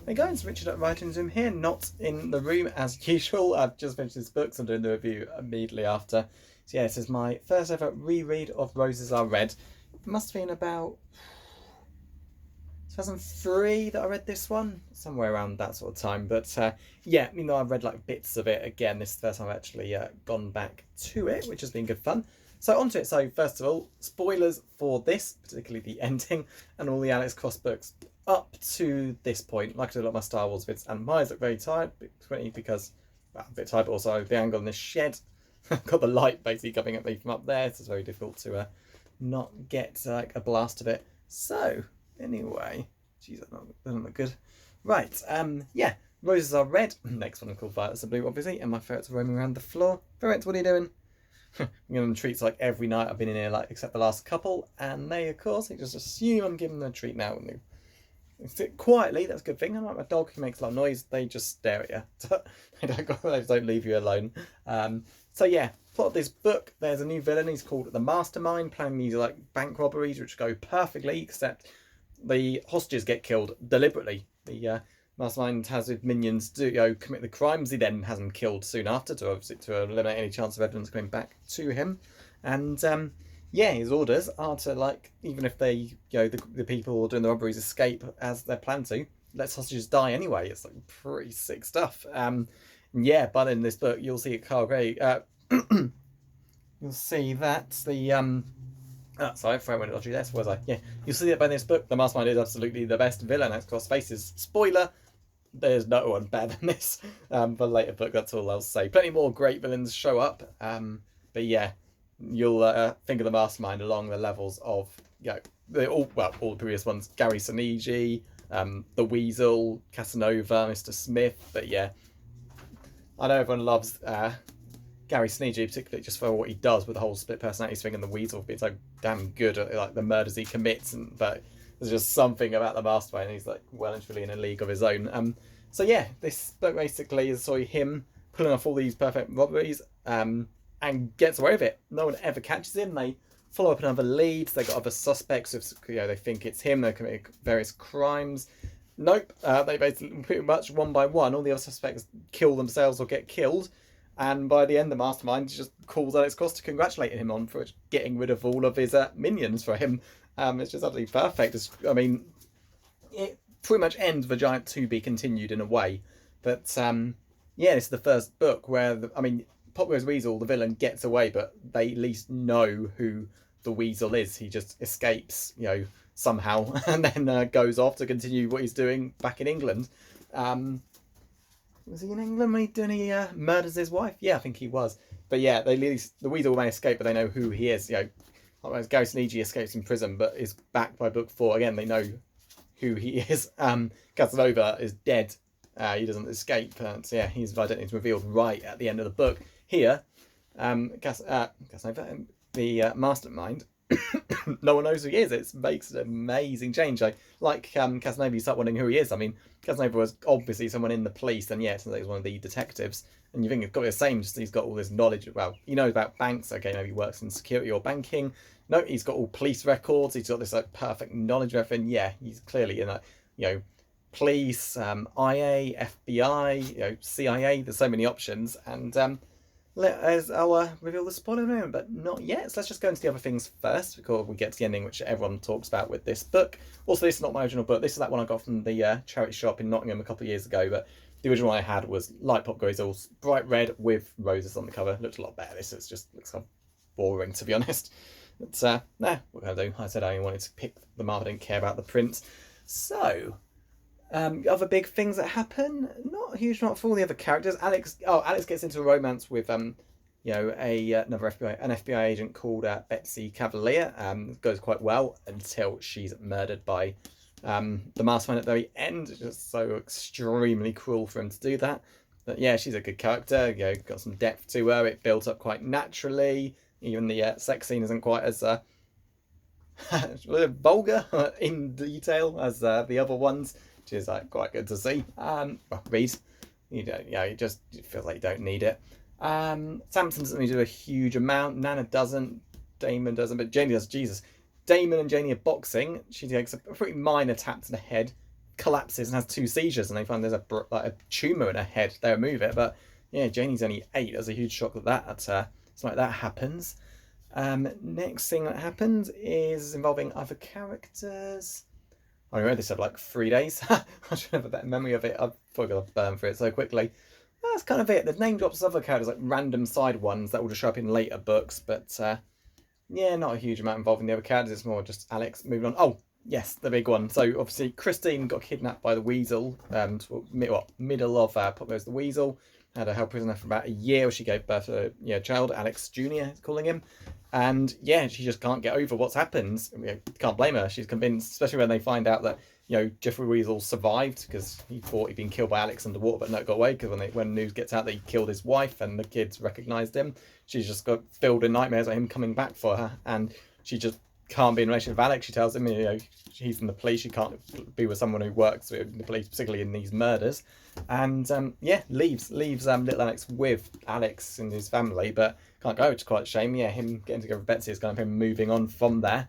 Hey guys, Richard at Writing Zoom here, not in the room as usual. I've just finished this book, so I'm doing the review immediately after. So yeah, this is my first ever reread of Roses Are Red. It must have been about 2003 that I read this one, somewhere around that sort of time. But yeah, I've read like bits of it again. This is the first time I've actually gone back to it, which has been good fun. So onto it. So first of all, spoilers for this, particularly the ending and all the Alex Cross books up to this point. Like I do a lot of my Star Wars vids, and my eyes look very tired, because well, a bit tired, but also the angle in this shed. I've got the light basically coming at me from up there, so it's very difficult to not get like a blast of it. So anyway, geez, that doesn't look good. Right, yeah, Roses Are Red. Next one called Violets Are Blue, obviously, and my ferrets are roaming around the floor. Ferrets, what are you doing? I'm giving them treats like every night I've been in here, like except the last couple, and they, of course, they just assume I'm giving them a treat now. And they sit quietly. That's a good thing. Unlike my dog, who makes a lot of noise, they just stare at you. They just don't leave you alone. So yeah, plot of this book. There's a new villain. He's called the Mastermind, planning these like bank robberies, which go perfectly, except the hostages get killed deliberately. The Mastermind has his minions do commit the crimes. He then has them killed soon after to eliminate any chance of evidence coming back to him. And yeah, his orders are to, like, even if they the people doing the robberies escape as they're planned to, let hostages die anyway. It's like pretty sick stuff. Yeah, but in this book you'll see a Carl Gray. You'll see that the sorry, I went dodgy there. Was I? Yeah, you'll see that by this book, the Mastermind is absolutely the best villain. X Cross faces. Spoiler: there's no one better than this. For later book, that's all I'll say. Plenty more great villains show up. But yeah, you'll think of the Mastermind along the levels of all the previous ones: Gary Sinise, the Weasel, Casanova, Mr. Smith. But yeah, I know everyone loves Gary Sinise, particularly just for what he does with the whole split personalities thing, and the Weasel being so damn good at like the murders he commits. But there's just something about the Mastermind. He's like well and truly in a league of his own. So yeah, this book basically is him pulling off all these perfect robberies, and gets away with it. No one ever catches him. They follow up on other leads. They got other suspects. If they think it's him, they commit various crimes. Nope. They basically pretty much one by one, all the other suspects kill themselves or get killed. And by the end, the Mastermind just calls Alex Cross to congratulate him on for getting rid of all of his minions for him. It's just absolutely perfect. It pretty much ends with a giant to be continued in a way. But yeah, this is the first book where Popgo's Weasel, the villain, gets away, but they at least know who the Weasel is. He just escapes, somehow, and then goes off to continue what he's doing back in England. Was he in England when he murders his wife? Yeah, I think he was. But yeah, the Weasel may escape, but they know who he is. Gary Sinise escapes from prison, but is back by book 4. Again, they know who he is. Casanova is dead. He doesn't escape. So yeah, his identity is revealed right at the end of the book. Here, Casanova, the Mastermind, no one knows who he is. It makes an amazing change. Casanova, you start wondering who he is. Casanova was obviously someone in the police, and yeah, it turns out he's one of the detectives. And you think it's got to be the same, just he's got all this knowledge. Well, he knows about banks. Okay, maybe he works in security or banking. No, he's got all police records. He's got this like perfect knowledge of everything. Yeah, he's clearly in police, IA, FBI, CIA. There's so many options, and I'll reveal the spoiler in a moment, but not yet. So let's just go into the other things first before we get to the ending, which everyone talks about with this book. Also, this is not my original book. This is that one I got from the charity shop in Nottingham a couple of years ago, but the original one I had was like Popgo's, all bright red with roses on the cover. Looked a lot better. This looks kind of boring, to be honest. But what can I do? I said I only wanted to pick the Marvel. I didn't care about the print. So other big things that happen, not a huge amount for all the other characters. Alex gets into a romance with another FBI agent called Betsy Cavalier. Goes quite well until she's murdered by the Mastermind at the very end. It's just so extremely cruel for him to do that. But yeah, she's a good character. Got some depth to her. It builds up quite naturally. Even the sex scene isn't quite as vulgar in detail as the other ones, which is quite good to see. Read, it just feels like you don't need it. Samson doesn't do a huge amount. Nana doesn't. Damon doesn't, but Janie does. Jesus, Damon and Janie are boxing. She takes a pretty minor tap to the head. collapses and has 2 seizures, and they find there's a tumour in her head. They remove it, but yeah, Janie's only 8. There's a huge shock that something like that happens. Next thing that happens is involving other characters. I remember this had like 3 days. I should have a better memory of it. I've probably got to burn through it so quickly. That's kind of it. The name drops other characters, like random side ones that will just show up in later books, but yeah, not a huge amount involving the other characters. It's more just Alex moving on. Oh, yes, the big one. So obviously Christine got kidnapped by the Weasel. Middle of Pop Goes the Weasel. Had her held prisoner for about a year. She gave birth to a child, Alex Jr. calling him. And yeah, she just can't get over what's happened. Can't blame her. She's convinced, especially when they find out that Jeffrey Weasel survived, because he thought he'd been killed by Alex underwater, but no, it got away, because when news gets out that he killed his wife and the kids recognised him, she's just got filled with nightmares of him coming back for her, and she just can't be in a relationship with Alex. She tells him, he's in the police, she can't be with someone who works with the police, particularly in these murders, and leaves little Alex with Alex and his family, but can't go, which is quite a shame. Yeah, him getting together with Betsy is kind of him moving on from there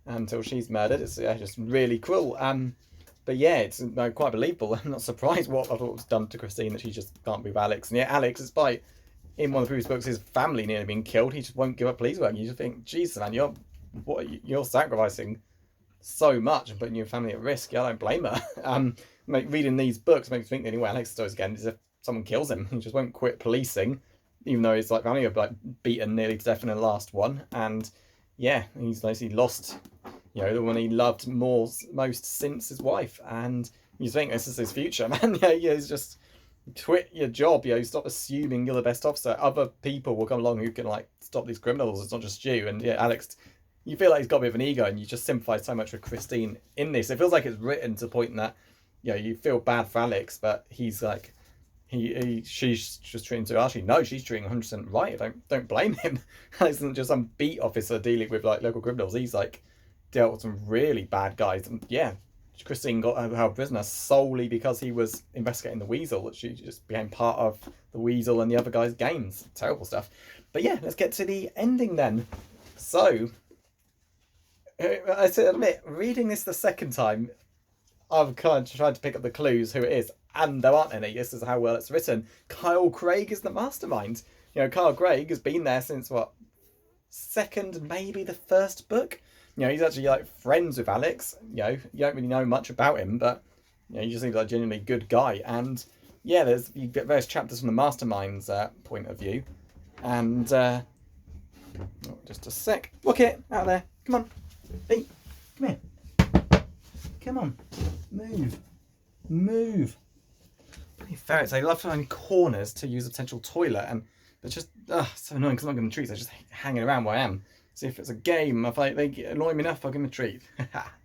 until she's murdered. It's just really cruel. But yeah, it's quite believable. I'm not surprised what I thought was done to Christine, that she just can't be with Alex. And yeah, Alex, despite in one of the previous books his family nearly being killed, he just won't give up police work. You just think, Jesus, man, you're sacrificing so much and putting your family at risk. Yeah, I don't blame her. Reading these books makes me think anyway, Alex stories again is if someone kills him, he just won't quit policing, even though his family were beaten nearly to death in the last one. And yeah, he's basically lost the one he loved most since his wife, and you think this is his future, man. He's just quit your job. Stop assuming you're the best officer. Other people will come along who can stop these criminals. It's not just you. And yeah, Alex, you feel like he's got a bit of an ego, and you just sympathise so much with Christine in this. It feels like it's written to the point that you feel bad for Alex, but he's like she's just treating too harshly. No, she's treating 100% right. Don't blame him. Alex isn't just some beat officer dealing with local criminals. He's dealt with some really bad guys, and yeah, Christine got held prisoner solely because he was investigating the Weasel, that she just became part of the Weasel and the other guy's games. Terrible stuff. But yeah, let's get to the ending then. So I admit, reading this the second time, I've kind of tried to pick up the clues who it is, and there aren't any. This is how well it's written. Kyle Craig is the mastermind. Kyle Craig has been there since second, maybe the first book. He's actually friends with Alex. You don't really know much about him, but he just seems like a genuinely good guy. And yeah, you get various chapters from the mastermind's point of view. And just a sec. Look it out there. Come on. Hey, come here. Come on. Move. Ferrets, they love to find corners to use a potential toilet, and they're just so annoying because I'm not giving them treats. They're just hanging around where I am. See if it's a game. If they annoy me enough, I'll give them a treat.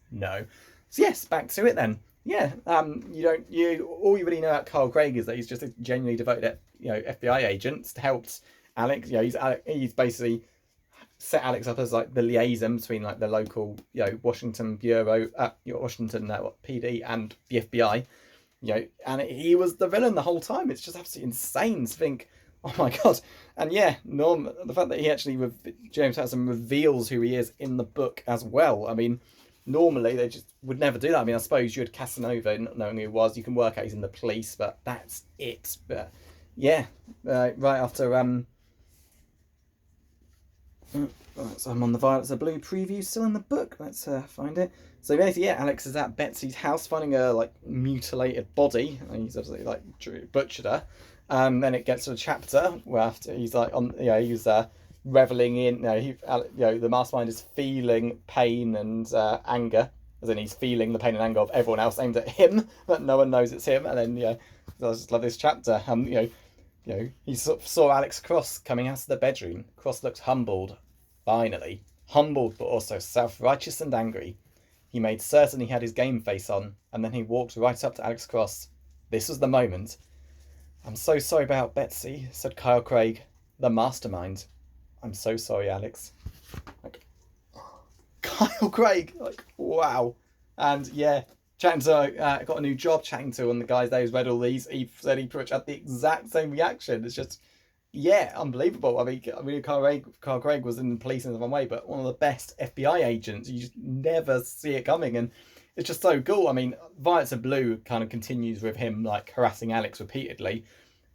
No. So yes, back to it then. Yeah. All you really know about Kyle Craig is that he's just a genuinely devoted, FBI agent. Helped Alex. He's basically set Alex up as the liaison between the local, Washington Bureau, Washington PD and the FBI. And he was the villain the whole time. It's just absolutely insane to think, oh my god. And yeah, the fact that he actually, James Patterson reveals who he is in the book as well. I mean, normally they just would never do that. I mean, I suppose you had Casanova not knowing who he was. You can work out he's in the police, but that's it. But yeah, right after so I'm on the Violets Are Blue preview, still in the book. Let's find it. So basically, yeah, Alex is at Betsy's house finding her mutilated body. He's obviously butchered her. Then it gets to a chapter where after he's he's reveling in, the mastermind is feeling pain and anger, as in he's feeling the pain and anger of everyone else aimed at him, but no one knows it's him. And then I just love this chapter. He sort of saw Alex Cross coming out of the bedroom. Cross looks humbled, finally humbled, but also self-righteous and angry. He made certain he had his game face on, and then he walked right up to Alex Cross. This was the moment. "I'm so sorry about Betsy," said Kyle Craig, the mastermind. "I'm so sorry, Alex." Kyle Craig, wow. And yeah, chatting to, got a new job chatting to one of the guys there who's read all these. He said he pretty much had the exact same reaction. It's just, yeah, unbelievable. I mean, Kyle Craig was in the police in one way, but one of the best FBI agents. You just never see it coming. And it's just so cool. I mean, Violets of Blue kind of continues with him like harassing Alex repeatedly,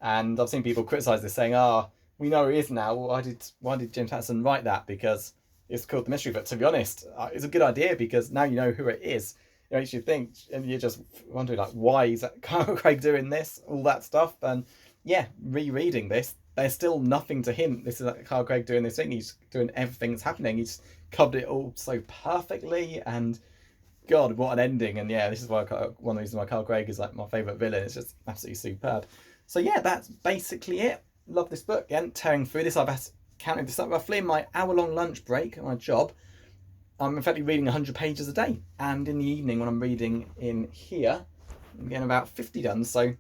and I've seen people criticise this, saying, "Ah, we know who he is now. Why did James Patterson write that? Because it's called the mystery." But to be honest, it's a good idea because now you know who it is. It makes you think, and you're just wondering like, why is Carl Craig doing this, all that stuff, and yeah, rereading this, there's still nothing to hint. This is like Carl Craig doing this thing. He's doing everything that's happening. He's covered it all so perfectly, and God, what an ending! And yeah, this is why one of the reasons why Carl Craig is like my favourite villain. It's just absolutely superb. So yeah, that's basically it. Love this book. Again, tearing through this, I've counted this up roughly in my hour-long lunch break at my job. I'm effectively reading 100 pages a day, and in the evening when I'm reading in here, I'm getting about 50 done. So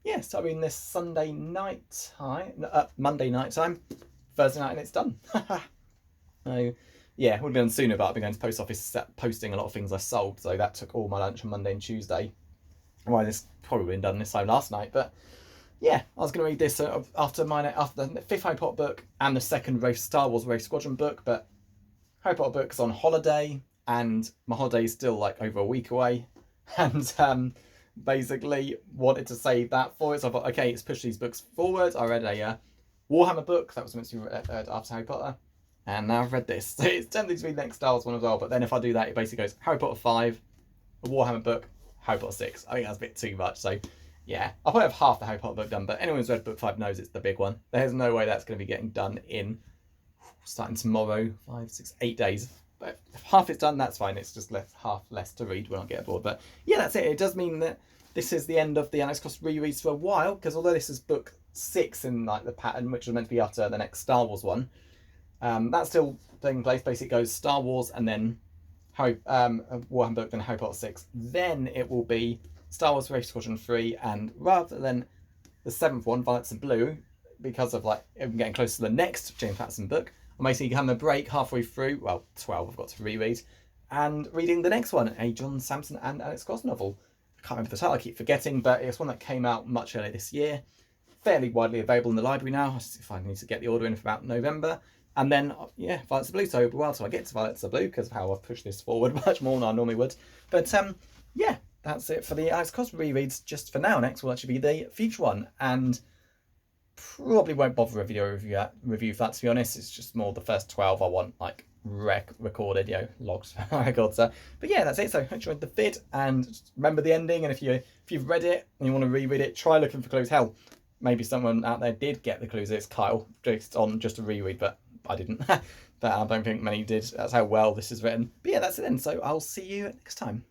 yeah, start reading this Monday night time, Thursday night, and it's done. So yeah, would have been sooner, but I've been going to the post office posting a lot of things I sold, so that took all my lunch on Monday and Tuesday. Well, this probably been done this time last night, but yeah, I was going to read this after the fifth Harry Potter book and the second Star Wars Rogue Squadron book, but Harry Potter book is on holiday, and my holiday is still like over a week away, and basically wanted to save that for it. So I thought, okay, let's push these books forward. I read a Warhammer book that was meant to be read after Harry Potter, and now I've read this. So it's tempting to read the next Star Wars one as well, but then if I do that, it basically goes Harry Potter 5, a Warhammer book, Harry Potter 6. I think that's a bit too much. So yeah, I'll probably have half the Harry Potter book done, but anyone who's read book 5 knows it's the big one. There's no way that's going to be getting done in starting tomorrow, 5, 6, 8 days. But if half it's done, that's fine. It's just half less to read when I get aboard. But yeah, that's it. It does mean that this is the end of the Alex Cross rereads for a while, because although this is book 6 in like the pattern, which was meant to be after the next Star Wars one, that's still taking place. Basically, it goes Star Wars and then Warhammer book, then Harry Potter 6. Then it will be Star Wars Rogue Squadron 3, and rather than the 7th one, Violets of Blue, because of like getting close to the next James Patterson book, I'm basically having a break halfway through, well, 12 I've got to reread, and reading the next one, a John Samson and Alex Cross novel. I can't remember the title, I keep forgetting, but it's one that came out much earlier this year. Fairly widely available in the library now, if I need to get the order in for about November. And then, yeah, Violets of Blue, so it'll be a while till I get to Violets of Blue, because of how I've pushed this forward much more than I normally would. But yeah, that's it for the Alex Cross rereads just for now. Next will actually be the future one, and probably won't bother a video review for that, to be honest. It's just more the first 12 I want like recorded, logs for my records. But yeah, that's it. So I hope you enjoyed the vid, and remember the ending. And if you've read it and you want to reread it, try looking for clues. Hell, maybe someone out there did get the clues. It's Kyle just a reread, but I didn't. But I don't think many did. That's how well this is written. But yeah, that's it then. So I'll see you next time.